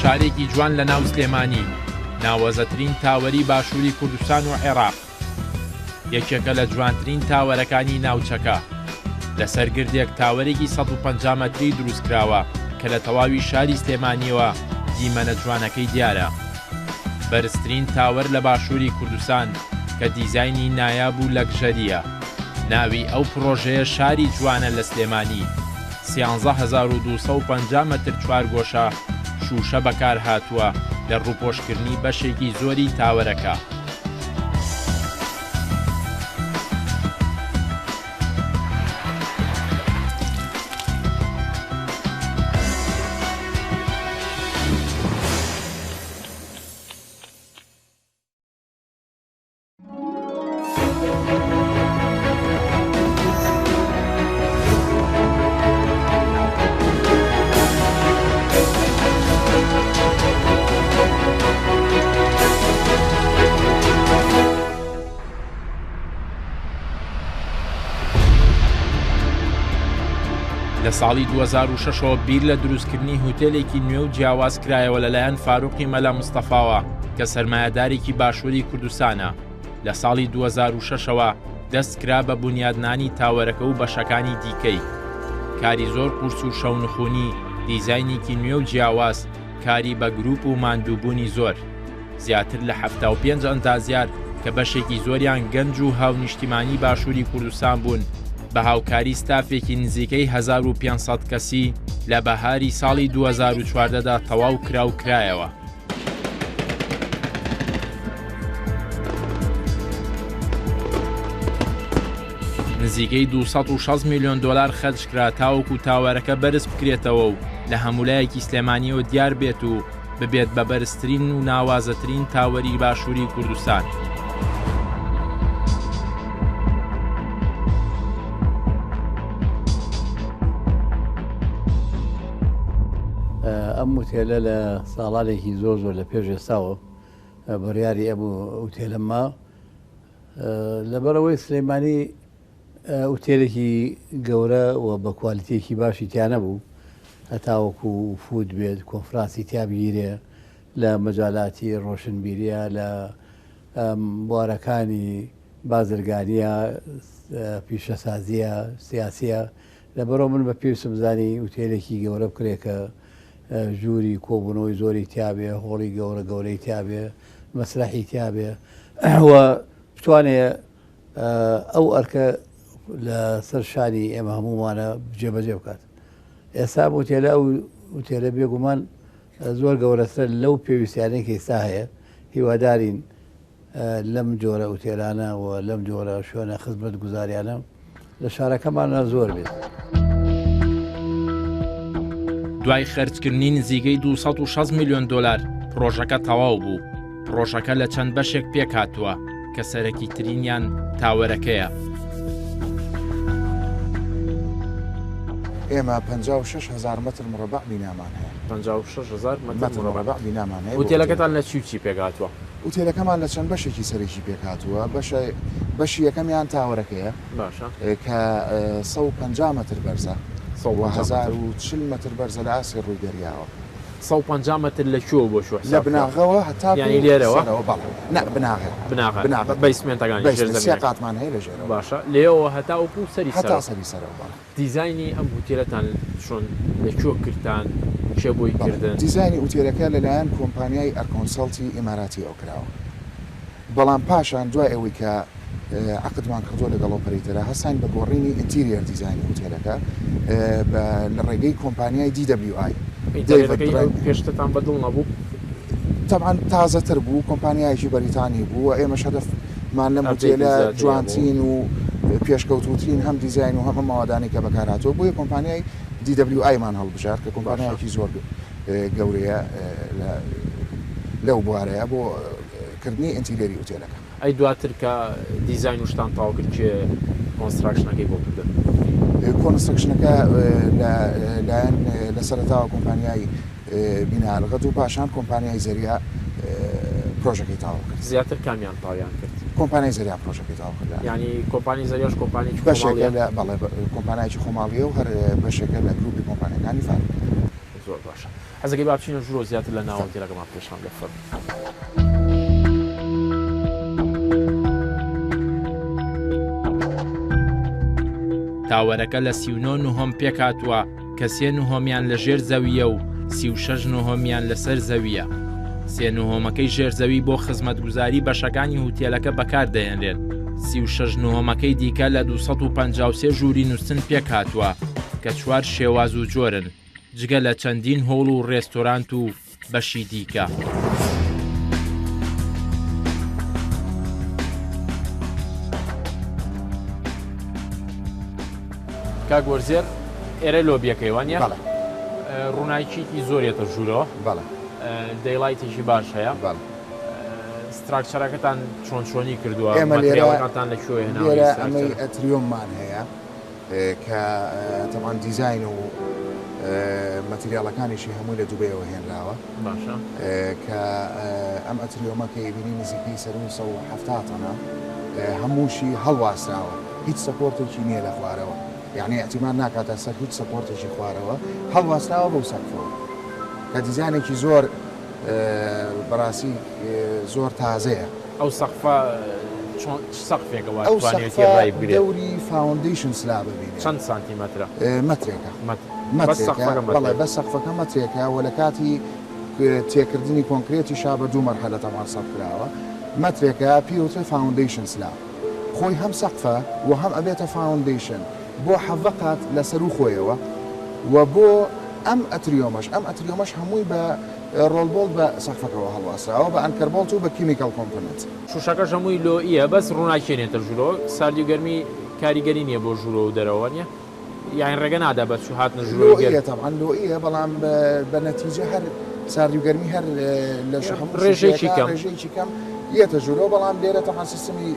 شارێکی جوان لە ناو سلێمانی، ناوەزەترین تاوەری باشووری کوردستان و عێراق، یەکێکە لە جوانترین تاوەرەکانی ناوچەکە. لەسەر گردێک تاوەرێکی 150 مەتری دروستکراوە کە لە تەواوی شاری سلێمانیەوە دیمەنە جوانەکەی دیارە. بەرزترین تاوەر لە باشووری کوردستان کە دیزایانی نایاب و لەگژەریە. ناوی ئەو پرۆژەیە شاری جوانە لە سلێمانی. 13250 مەتر چوارگۆشە شوشە بەکار هاتووە لە ڕووپۆشکردنی بەشێکی زۆری تاوەرەکە. لە ساڵی 2006ەوە بیر لە دروستکردنی هۆتێلێکی نوێ و جیاواز کرایەوە لەلایەن فاروقی مەلا مستەفاوە کە سەرمایەدارێکی باشووری کوردستانە. لە ساڵی 2006ەوە دەستکرا بە بنیادنانی تاوەرەکە و بەشەکانی دیکەی. کاری زۆر قورس و شەونخوونی، دیزاینێکی نوێ و جیاواز، کاری بە گروپ و ماندووبوونی زۆر. زیاتر لە 75 ئەندازیار کە بەشێکی زۆریان گەنج و هاونیشتیمانی باشووری کوردستان بوون بە هاوکاری ستافێکی نزیکەی 1500 کەسی لە بەهاری ساڵی 2014دا تەواو کرا و کرایەوە. نزیکەی 260 میلیۆن دۆلار خەرجکرا تاوەکو تاوەرەکە بەرز بکرێتەوە و لە هەمولایەکی سلێمانیەوە دیار بێت و ببێت بە بەرزترین و ناوازەترین تاوەری باشووری کوردستان. ئەم وتێلە لە ساڵانێکی زۆر لە پێش ئێستاوە بڕیاری ئەم وتێلەما لەبەرەوەی سلێمانی وتێلێکی گەورە و بە کوالیتێکی باشی تیانە بوو، هەتاوەکو فود بێت کۆنفرانسی تیابگیرێ لە مەجالاتی ڕۆشنبیریە، لە بوارەکانی بازرگانیە، پیشەسازیە، سیاسیە. لەبەرەوە من بە پێویستم بزانی وتێلێکی گەورە بکرێ کە ژووری کۆبوونەوەی زۆری تیابێ، هۆڵی گەورەی تیابێ، مەسرحی تیابێ و بتوانێت ئەو ئەرکە لە سەر شانی ئێمە هەمومانە جێبەجێ بکات. ئێستا وتێلە ئەو وتێلە بێگومان زۆر گەورەتر لەو پێویستیانەی کە ئێستا هەیە. هیوادارین لەم جۆرە وتێلانە و لەم جۆرە شوێنە خزمەت گوزاریانە لە شارەکەمانە زۆر بێت. دوای خەرجکردنی نزیکەی 260 میلیۆن دۆلار پرۆژەکە تەواو بوو. پرۆژەکە لە چەند بەشێک پێک هاتووە کە سەرەکی ترینیان تاوەرەکەیە. ئێمە 56,000 متر مربع بینامان هەیە. 56,000 متر مربع بینامان هەیە. وتێلەکەتان لە چی پێک هاتووە؟ وتێلەکەمان لە چەند بەشێکی سەرێکی پێک هاتووە. بەشی یەکەمیان تاوەرەکەیە باشە کە 150 متر بەرزە، 1040 متر بەرزە لە ئاسی ڕووی دەریاوە. 150 متر لە کوێ بۆ شو لە بناغەوە هەتا یعنی لێرەوە بناغ بە ئیسمێنتەکانی سێ قاتمان هەیە لەژێرەوە. باشە لێەوە هەتاوەکو سەری سەرەوە. دیزایانی ئەم وتێلەتان چۆن لەکوێ کردان، کێ بۆی کردن؟ دیزایانی وتێلەکە لەلایەن کۆمپانیای ئەرکۆنسەڵتی ئیماراتی ئەو کراوە، بەڵام پاشان دوای ئەوەی کە عقدمان کردووە لەگەڵ ئۆپەرەیتەرە هەستان بە گۆڕینی ئینتیریەر دیزایانی وتێلەکە لە ڕێگەی کۆمپانیای DWI. پێشتتان بەدڵ نەبوو؟ طبعا تازەتر بوو، کۆمپانیایکی بەریتانی بوو، ئێمە شەدەفمان لەم وتێلە جوانترین و پێشکەوتوترین هەم دیزاین و هەمە ماوەدانی کە بەکارهاتوە بۆیە کۆمپانیای DWI مان هەڵبژار کە کۆمپانیایکی زۆر گەورەیە لەو بوارەیە بۆ کردنی ئینتیریەری وتێلەکە. ئەی دواتر کە دیزاین و شتان تاوا کرد کێ کۆنستراکشنەکەی بۆ کردن؟ کۆنستراکشنەکە لایەن لە سەرەتاوە کۆمپانیای بینالغەت و پاشان کۆمپانیای زەریا پرۆژەکەی تاوا کرد. زیاتر کامیان تاویان کرد؟ کۆمپانیای زەریا پرۆژەکەی تاوا کرد. یعنی کۆمپانی زەریاش کۆمپانیی بەشێکە لە کۆمپانیایکی خۆماڵیە و هەر بەشێکە لە گروپی کۆمپانیەکانی فارم. زۆر باشە. حەزەکەی با بچینە ژوورۆ زیاتر لە ناو هۆتێلەکەمان پێشان لەفەر. تاوەرەکە لە 39 پێک هاتووە کە 3 لەژێر زەویە و 36 لەسەر زەویە. 3 ژێرزەوی بۆ خزمەتگوزاری بەشەکانی هوتێلەکە بەکاردەهێنرێن. 36 دیکە لە 253 ژووری نووسن پێک هاتووە کە 4 شێواز و جۆرن جگە لە چەندین هۆڵ و ڕێستۆرانت و بەشی دیکە. کاک وەرزێر ئێرە لۆبیەکەی وانە ڕووناکیی زۆرێتە ژوورەوە دەیڵایتێکی باش هەیە ستراکچەرەکەتان چۆنی کردووە ئێمەتان لەکوێ هێناوە ئەمەی ئەتریۆممان هەیە کە تەمان دیزاین و مەتریالەکانیشی هەمووی لە دووبەیەوە هێنراوە باشە کە ئەم ئەتریۆمەکەی بینی نزیکەی سەر 170 تەنە هەمووشی هەڵواسراوە هیچ سەپۆرتێکی نییە لە خوارەوە یعنی ئەتیمان ناکاتە سەر هیچ سەپۆرتێکی خوارەوە هەڵواسراوە بەو سەقفەوە کە دیزانێکی زۆر بەڕاستی زۆر تازەیە ئەو سەقفە سەقفێکەوە ئەو دەوری فاوندیشن سلاب ببینێت چەند سانتیمەترە مەترێکە بەڵێ بە سەقفەکە مەترێکە و لە کاتی تێکردنی کۆنکرێتی شا بە 2 مەرحەلە تەمان سەقفراوە مەترێکە پیوتە فاوندیشن سلاب خۆی هەم سەقفە و هەم ئەبێتە فاوندیشن بۆ حەڤقات لەسەر و خۆیەوە و بۆ ئەم ئەتریۆمەش هەمووی بە ڕۆڵبۆڵ بە سەقفەکەەوە هەڵواسراوە بە ئەنکەربۆڵت و بە کیمیکەڵ کۆمپۆننت شوشەکەش هەمووی لۆئیە بەس ڕووناکێنێتە ژوورەوە ساردی و گەرمی کاریگەری نییە بۆ ژوورەوە و دەرەوە نیە یان ڕێگە نادا بە چوو هاتنە ژوورەوە تەمان لۆئیە بەڵام بە نەتیجە هەر ساردی و گەرمی هەر لە ڕێژەیەکی کەم یەتە ژوورەوە بەڵام لێرە تەمان سیستمی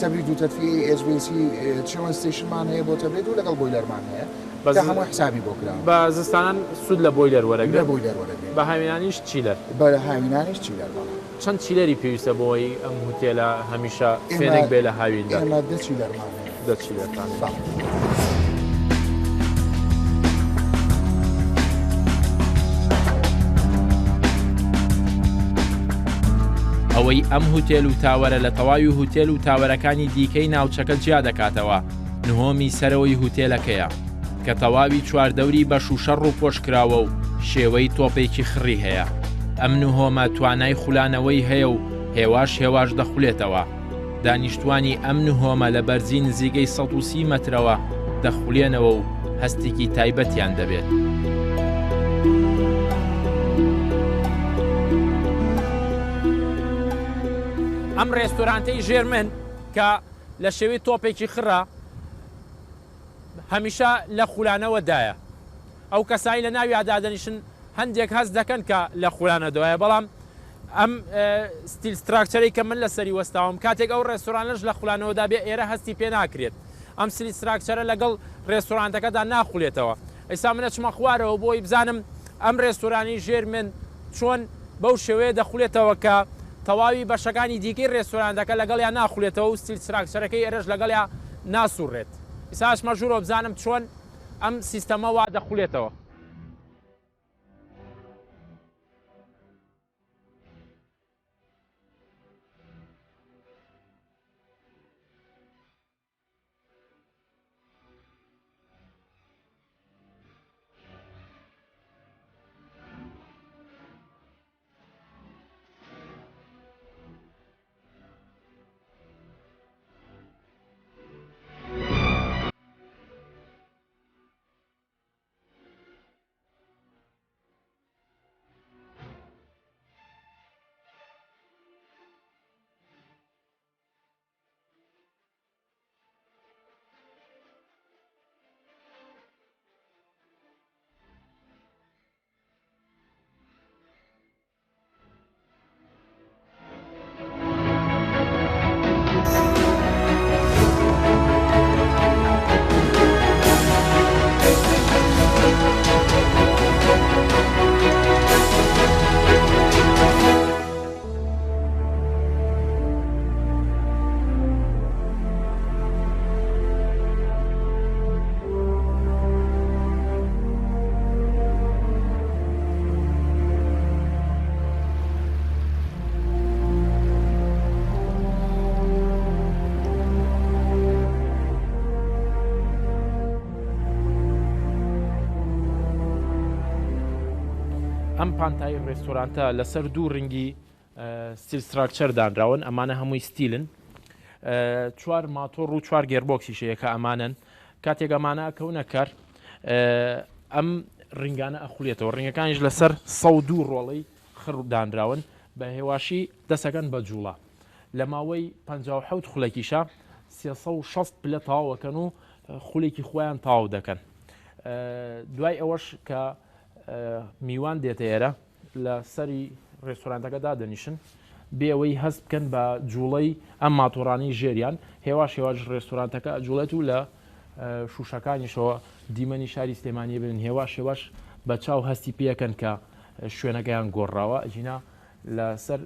تەبرید و تەدفیعی SBC چیلن ستیشنمان هەیە بۆ تەبرید و لەگەڵ بۆیلەرمان هەیە هەموو حسابی بۆ کرا بە زستانان سود لە بۆیلەر وەرەگرە بە هاوینانیش چیلەر بە هاوینانیش چیلەر چەند چیلەری پێویستە بۆی ئەم هوتێلە هەمیشە فێنێک بێ لە هاویندا ئێمە 10 چیلەرمان هەیە 10 چیلەرتان ئەوەی ئەم هوتێل و تاوەرە لە تەواوی هوتێل و تاوەرەکانی دیکەی ناوچەکە جیا دەکاتەوە نهۆمی سەرەوەی هوتێلەکەیە کە تەواوی چواردەوری بە شوشەڕ و پۆشکراوە و شێوەی تۆپێکی خڕی هەیە ئەم نهۆمە توانای خولانەوەی هەیە و هێواش دەخولێتەوە دانیشتوانی ئەم نهۆمە لە بەرزی نزیگەی 130 مەترەوە دەخولێنەوە و هەستێکی تایبەتیان دەبێت ئەم ڕێستۆرانتەی ژێرمن کە لە شێوەی تۆپێکی خڕە هەمیشە لە خولانەوەدایە ئەو کەسایی لە ناوی ئادادەنیشن هەندێک هەست دەکەن کە لە خولانە دەوایە بەڵام ئەم ستیل ستراکچەرەی کە من لەسەری وەستاوم کاتێک ئەو ڕێستۆرانەش لە خولانەوەدا بێ ئێرە هەستی پێ ناکرێت ئەم سلی ستراکچەرە لەگەڵ ڕێستۆرانتەکەدا ناخولێتەوە ئێستا منە چمە خوارەوە بۆی بزانم ئەم ڕێستۆرانی ژێرمن چۆن بەو شێوەیە دەخولێتەوە کە تەواوی بەشەکانی دیکەی ڕێستۆرانەکە لەگەڵیان ناخولێتەوە و ستیل ستراکچەرەکەی ئێرەش لەگەڵیان ناسوڕێت ئێستاش مەژوورۆ بزانم چۆن ئەم سیستەمەوە دەخولێتەوە ئەم پانتای ڕێستۆرانتە لەسەر دوو ڕنگی ستیل ستراکچەر دانراون ئەمانە هەمووی ستیلن چوار ماتۆڕ و چوار گێربۆکسیشەیە کە ئەمانن کاتێک ئەمانە ئەکەونە کار ئەم ڕنگانە ئەخولێتەوە ڕنگەکانیش لەسەر 102 ڕۆڵەی خڕ دانراون بە هێواشی دەسەکەن بە جوڵە لە ماوەی 57 خولێکیشە 360 پلە تاواوەکەن و خولێکی خۆیان تاو دەکەن دوای ئەوەش کە میوان دێتە ئێرە لە سەری ڕێستۆرانتەکەدا دەنیشن بێەوەی هەست بکەن بە جوڵەی ئەم ماتۆڕانی ژێریان هێواش ڕێستۆرانتەکە جوڵێت و لە شوشەکانیشەوە دیمەنی شاری سلێمانی بن هێواش بە چاو هەستی پێەکەن کە شوێنەکەیان گۆڕاوە ئەجینا لەسەر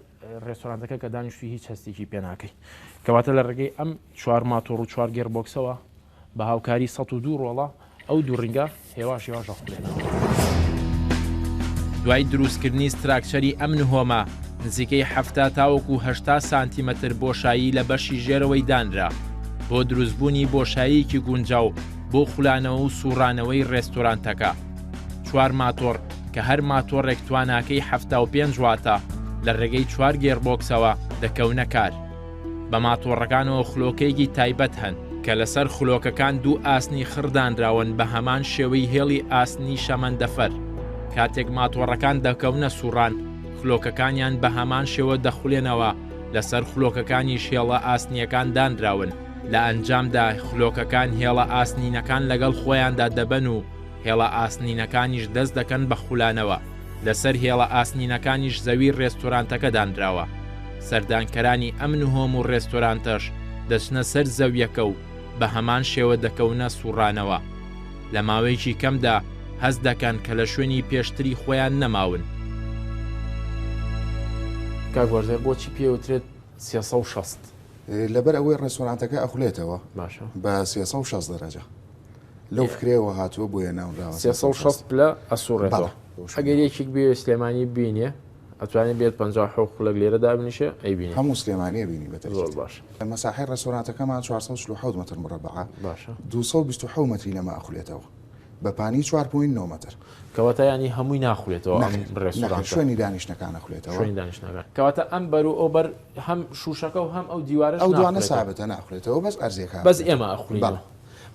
ڕێستۆرانتەکە کە دانیشتوی هیچ هەستێکی پێ ناکەی کەواتە لە ڕێگەی ئەم چوار ماتۆڕ و چوار گێربۆکسەوە بە هاوکاری 102 ڕۆڵە ئەو دوو ڕینگە هێواش ئەخولێنەوە. دوای دروستکردنی ستراکچەری ئەم نهۆمە نزیکەی 70 تاوەکو 80 سانتیمەتر بۆشایی لە بەشی ژێرەوەی دانرا بۆ دروستبوونی بۆشاییەکی گونجاو بۆ خولانەوە و سوڕانەوەی ڕێستۆرانتەکە. چوار ماتۆڕ کە هەر ماتۆڕێک تواناکەی 75 واتە لە ڕێگەی چوار گێربۆکسەوە دەکەونە کار. بە ماتۆڕەکانەوە خلۆکەیەکی تایبەت هەن کە لەسەر خلۆکەکان دوو ئاسنی خڕدانراون بە هەمان شێوەی هێڵی ئاسنی شەمەندەفەر. کاتێک ماتۆڕەکان دەکەونە سوڕان خلۆکەکانیان بە هەمان شێوە دەخولێنەوە لەسەر خلۆکەکانی شێڵە ئاسنیەکان دانراون لە ئەنجامدا خلۆکەکان هێڵە ئاسنینەکان لەگەڵ خۆیاندا دەبەن و هێڵە ئاسنینەکانیش دەست دەکەن بە خولانەوە لەسەر هێڵە ئاسنینەکانیش زەوی ڕێستۆرانتەکە دانراوە. سەردانکەرانی ئەم نهۆم و ڕێستۆرانتەش دەچنە سەر زەویەکە و بە هەمان شێوە دەکەونە سوڕانەوە. لە ماوەیەکی کەمدا هەست دەکەن کە لە شوێنی پێشتری خۆیان نەماون. کاگوەرزێ بۆچی پێوترێت 360 لەبەر ئەوەی ڕێستۆرانتەکە ئەخولێتەوە باشە بە 360 دەرەجە لەو فکرێەوە هاتووە بۆیە ناونراوە 360 پلە ئەسوڕێتەوە. ئەگەر یەکێک بێ سلێمانی بینێ ئەتوانێت بێت 50 خولەک لێرە دابنیشە ئەیبینی هەموو سلێمانیە بینی بەتەر زۆر باش. مەساحی ڕێستۆرانتەکەمان 447 متر مربع باشە 227 متری لەمە ئەخولێتەوە بە پانی 4.9 متر کەواتە ینی هەمووی ناخولێتەوە ڕێستۆران شوێنی دانیشتەکان نەخولێتەوە شوێنی دانیشتەکان کەواتە ئەم بەر و ئەوبەر هەم شوشەکە و هەم ئەو دیوارە ئەو دوانە سابتە ناخولێتەوە بەس ئەرزێکە بەس ئێمە ئەخولین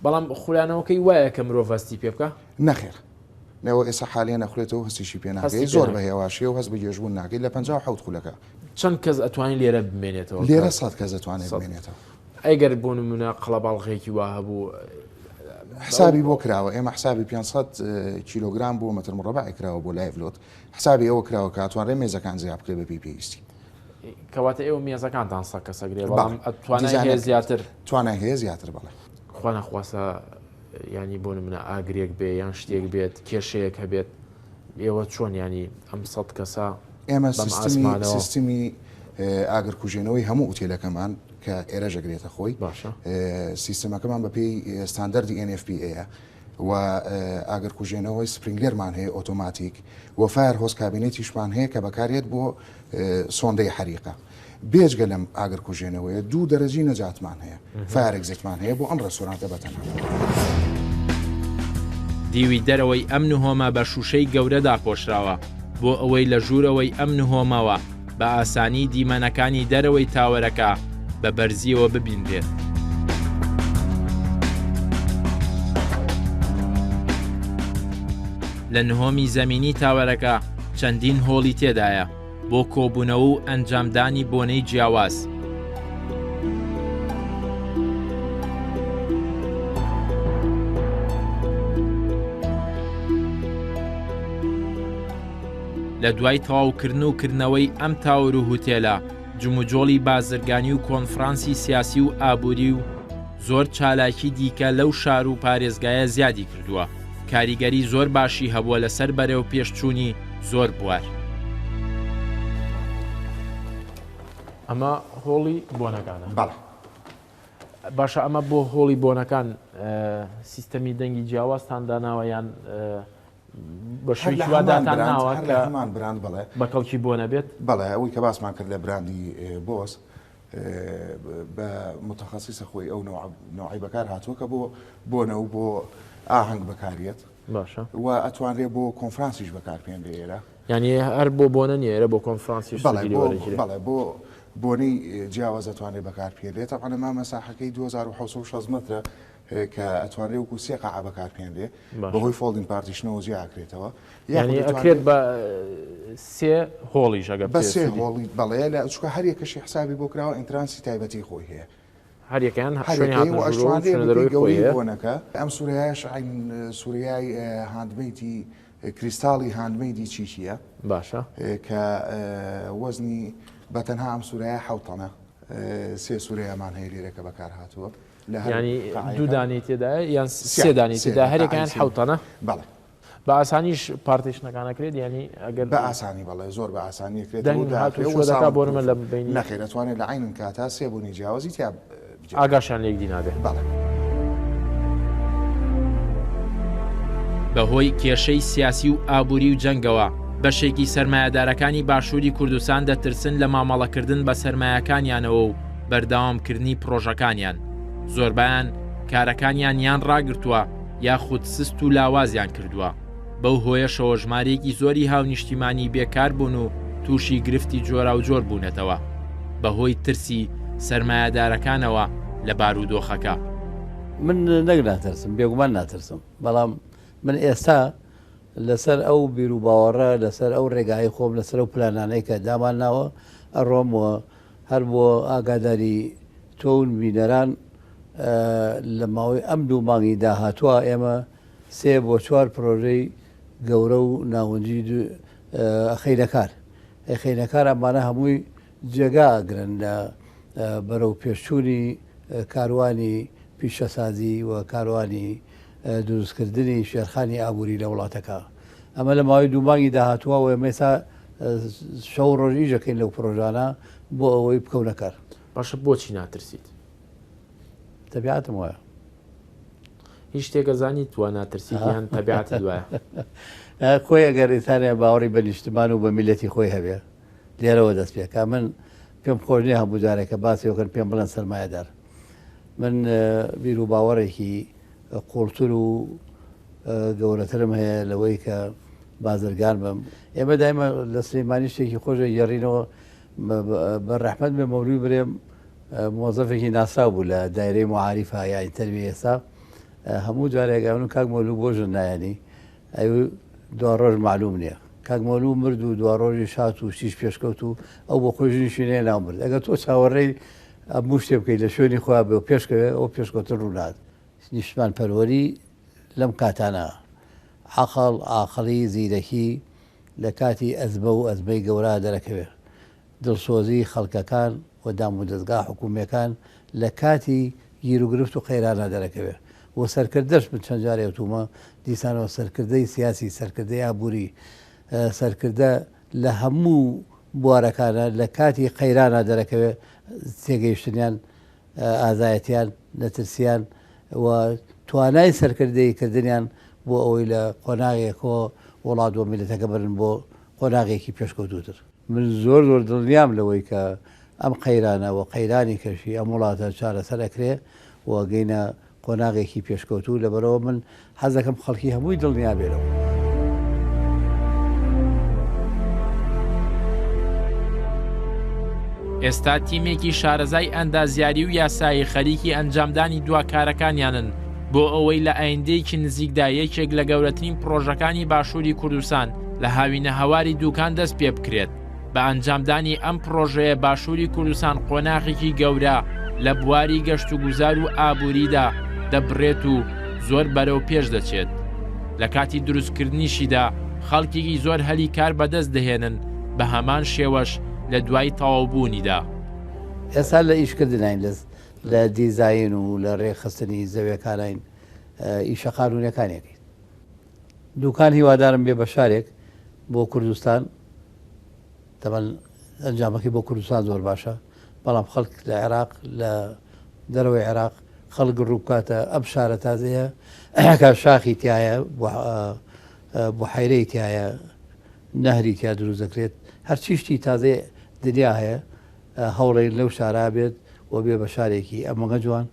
بەڵام خولانەوەکەی وایە کە مرۆڤ هەستی پێ بکە نەخێر نەوە ئێستا حالیان نەخولێتەوە هەستیشی پێ ناکەی زۆر بە هێواشی و هەست بە گێژبوون ناکەی لە 57 خولەکە چەند کەس ئەتوانین لێرە بمێنێتەوە لێرە 100 کەس دەتوانێت بمێنێتەوە ئەگەر بۆ نمونە قەڵەباڵغەیەکی وا هەبوو حسابی بۆ کراوە ئێمە حسابی 500 کیلوگرام بۆ متر مربع کراوە بۆ لایڤلۆت حسابی ئەوە کراوە کە ئەتوانڕێ مێزەکان زیاد بکرێت بە پێویستی کەواتە ئێوە مێزەکانتان سەکە سەگرێ بەڵام ئەتوانێت زیاتر توانای هەیە زیاتر بڵێ خوا نەخواسە ینی بۆ نمونە ئاگرێک بێ یان شتێک بێت کێشەیەک هەبێت ئێوە چۆن ینی ئەم 100 کەسە ئێمە سیستمی ئاگرکوژێنەوەی هەموو ئوتێلەکەمان کە ئێرە ژەگرێتە خۆی باشە سیستەمەکەمان بە پێی ستاندەردی NFPA و ئاگرکوژێنەوەی سپرینگلەرمان هەیە ئۆتۆماتیک و فایر هۆز کابینێتیشمان هەیە کە بەکارێت بۆ سۆندەی حریقە بێجگە لەم ئاگرکوژێنەوەیە 2 دەرەجی نەجاتمان هەیە فایر ئەگزیتمان هەیە بۆ ئەم ڕێستۆرانتە بەتەنها دیوی دەرەوەی ئەم نهۆمە بە شوشەی گەورەدا پۆشراوە بۆ ئەوەی لە ژوورەوەی ئەم نهۆمەوە بە ئاسانی دیمەنەکانی دەرەوەی تاوەرەکە بە بەرزیەوە ببینرێت. لە نهۆمی زەمینی تاوەرەکە چەندین هۆڵی تێدایە بۆ کۆبوونەوە و ئەنجامدانی بۆنەی جیاواز. لە دوای تەواوکردن و کردنەوەی ئەم تاور و هوتێلە جموجۆڵی بازرگانی و کۆنفرانسی سیاسی و ئابووری و زۆر چالاکی دیکە لەو شار و پارێزگایە زیادی کردووە. کاریگەری زۆر باشی هەبووە لەسەر بەرەو پێشچوونی زۆر بوار. ئەمە هۆڵی بۆنەکانە بەڵێ باشە ئەمە بۆ هۆڵی بۆنەکان سیستەمی دەنگی جیاوازتان داناوە یان بە شوێکی واداتان ناوە کە هەمان براند بڵێ بە کەڵکی بۆ نەبێت بەڵێ ئەوەی کە باسمان کرد لە براندی بۆس بە متخصصە خۆی ئەو نوعی بەکار هاتووە کە بۆ بۆنە و بۆ ئاهەنگ بەکارێت باشە و ئەتوانرێ بۆ کۆنفرانسیش بەکارپێنرێ ئێرە ینی هەر بۆ بۆنە نیێرە بۆ کۆنفرانسی بەڵێ بۆ بۆنەی جیاواز ئەتوانێت بەکارپێنرێت تاقانەما مەساحەکەی 2600 مترە کە ئەتوانرێ وکو سێ قاع بەکارپێنرێ بەهۆی فۆڵدین پارتیشنەوە جیاکرێتەوە یعنی ئەکرێت بە سێ هۆڵیش ئەگە بە سێ هۆڵی بەڵێ لە چکە هەر یەکەشی حسابی بۆ کراوە ئینترانسی تایبەتی خۆی هەیە هەریەکەیان بۆنەکە ئەم سوورەیەش سووریای هاندمەیتی کریستاڵی هاندمەیدی چیچیە باشە کە وەزنی بەتەنها ئەم سوورەیە حوتەنە سێ سوورەیەمان هەیە لێرەکە بەکار هاتووە ینی دوودانی تێدایە یان سێدانی تێدا هەرێکیان حوتەنە بەڵێ بە ئاسانیش پارتیشنەکانەکرێت ینی ئەگەر بە ئاسانی بەڵێ زۆر بە ئاسانیەکرێت بۆنمە لە بینی نەخێت دەتوانێت لە عینن کاتا سێبوونی جیاوازی تیا ئاگاشان لێک دینابێ بەڵێ بەهۆی کێشەی سیاسی و ئابووری و جەنگەوە بەشێکی سەرمایه‌دارەکانی باشووری کوردستان دەترسن لە مامەڵەکردن بە سەرمایەکانیانەوە و بەردەوامکردنی پرۆژەکانیان زۆربیان کارەکانیان یان ڕاگرتووە یاخود سست و لاوازیان کردووە بەو هۆیەشەوە ژمارەیەکی زۆری هاونیشتیمانی بێکار بوون و تووشی گرفتی جۆرا و جۆر بوونەتەوە بەهۆی ترسی سەرمایه‌دارەکانەوە لە بارودۆخەکە. من نەک ناترسم بێگومان ناترسم بەڵام من ئێستا لەسەر ئەو بیر و باوەڕە لەسەر ئەو ڕێگای خۆم لەسەر ئەو پلانانەی کە دامان ناوە ئەڕۆمەوە هەر بۆ ئاگاداری تۆون بینەران لە ماوەی ئەم دوو مانگی داهاتووە ئێمە 3 بۆ 4 پرۆژەی گەورە و ناوەنجی خەینەکار خەینەکار ئەمانە هەمووی جێگا ئەگرن لە بەرەو پێشچوونی کاروانی پیشەسازی و کاروانی دروستکردنی شێرخانی ئابووری لە وڵاتەکە ئەمە لە ماوەی دوو مانگی داهاتووە و ئێمەسا شەو ڕۆژی ژەکەین لەو پرۆژانە بۆ ئەوەی بکەونە کار. باشە بۆچی ناترسیت؟ تەبیعەتم وایە هیچ شتێکە زانی توە ناترسیت یان تەبیعەت دوایە خۆی ئەگەر ئێسانێ باوەڕی بە نیشتمان و بە میلەتی خۆی هەبێ لێرەوە دەست پێکە من پێم خۆش نییە هەموو جارێکە باسیەوەکەن پێم بڵێن سەرمایەدار من بیر و باوەڕێکی قوڵتر و گەورەترم هەیە لەوەی کە بازرگان بم ئێمە دایمە لە سلەیمانی شتێکی خۆشە گەڕینەوە بە ڕەحمەت بێ مەولوی برێم مۆزەفێکی ناسا بوو لە دایرەی معاریفە یان تەربیە ئێستا هەموو جارێکگەون و کاک مەولوو بۆ ژن نایەنی ئەو دو ڕۆژ معلوم نییە کاک مەولوو مرد و دو ڕۆژی شات و شیش پێشکەوت و ئەو بۆ خۆشنی شوێنێ نامرد ئەگەر تۆ چاوەڕێی هەموو شتێ بکەیت لە شوێنی خۆیان بێ و پێشکەوێ ئەو پێشکەوتن ڕوونات نیشتمان پەروەری لەم کاتانە عەقڵ ئاقڵی زیرەکی لە کاتی ئەزمە و ئەزمەی گەورە دەرەکەوێت دڵسۆزی خەڵکەکان و دام و دەستگا حکوومەکان لە کاتی گیرروگرفت و قەیرانە دەرەکەوێت و سەرکردەش من چەند جارێ وتومە دیسانەوە سەرکردەی سیاسی سەرکردەی ئابووری سەرکردە لە هەموو بوارەکانە لە کاتی قەیرانە دەرەکەوێت تێگەیشتنیان ئازایەتیان نەترسیان و توانای سەرکردەی کردنیان بۆ ئەوەی لە قۆناغێکەوە وڵات و میلەتەکە برن بۆ قۆناغێکی پێشکەوتوتر من زۆر زۆر دڵنیام لەوەی کە ئەم قەیرانە و قەیرانی کەشی ئەم وڵاتە چارەسەر ئەکرێ و گەینە قۆناغێکی پێشکەوتوو لەبەرەوە من حەزەکەم خەڵکی هەمووی دڵنیا بێرەوە. ئێستا تیمێکی شارەزای ئەندازیاری و یاسایی خەریکی ئەنجامدانی دواکارەکانیانن بۆ ئەوەی لە ئایندەیەکی نزیکدا یەکێک لە گەورەترین پرۆژەکانی باشووری کوردستان لە هاوینە هەواری دووکان دەست پێ بکرێت. بە ئەنجامدانی ئەم پرۆژەیە باشووری کوردستان قۆناغێکی گەورە لە بواری گەشت و گوزار و ئابووریدا دەبڕێت و زۆر بەرەو پێش دەچێت. لە کاتی دروستکردنیشیدا خەڵکێکی زۆر هەلی کار بەدەست دەهێنن بە هەمان شێوەش لە دوای تەواوبوونیدا. ئێستا لە ئیشکردنین لە دیزاین و لە ڕێخستنی زەویەکانین ئیشە قانونیەکانێکی دووکان هیوادارم بێ بە شارێک بۆ کوردستان تەمەن ئەنجامەکەی بۆ کوردستان زۆر باشە بەڵام خەڵک لە عێراق لە دەرەوەی عێراق خەڵک ڕووکاتە ئەم شارە تازەیە کە شاخی تایە بۆ حیرەی تایە نەهری تیا دروست دەکرێت هەرچیشتی تازێ دنیا هەیە هەوڵی لەو شارا بێت و بێ بە شارێکی ئەمەگە جوان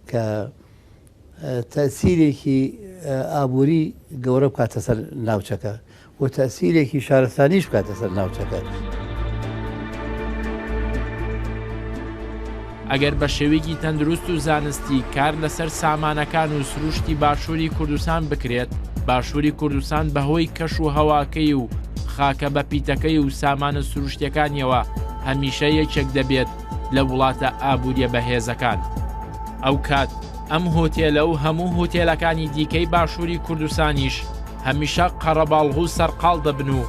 کە تەسیرێکی ئابووری گەورە بکاتە سەر ناوچەکە و تەسیرێکی شارستانیش بکاتە سەر ناوچەکە. ئەگەر بە شێوەیەکی تەندروست و زانستی کار لەسەر سامانەکان و سروشتی باشووری کوردستان بکرێت، باشووری کوردستان بەهۆی کەش و هەواکەی و خاکە بە پیتەکەی و سامانە سروشتیەکانیەوە هەمیشە یەکێک دەبێت لە وڵاتە ئابووریە بەهێزەکان. ئەو کات ئەم هۆتێلە و هەموو هۆتێلەکانی دیکەی باشووری کوردستانیش هەمیشە قەرەباڵغ و سەرقاڵ دەبن و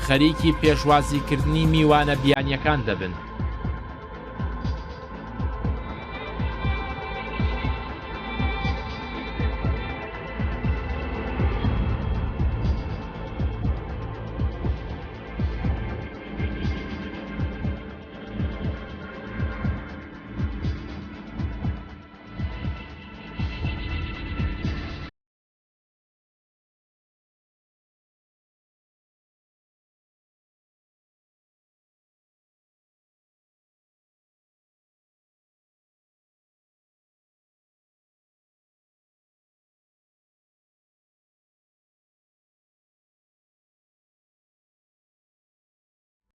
خەریکی پێشوازیکردنی میوانە بیانیەکان دەبن.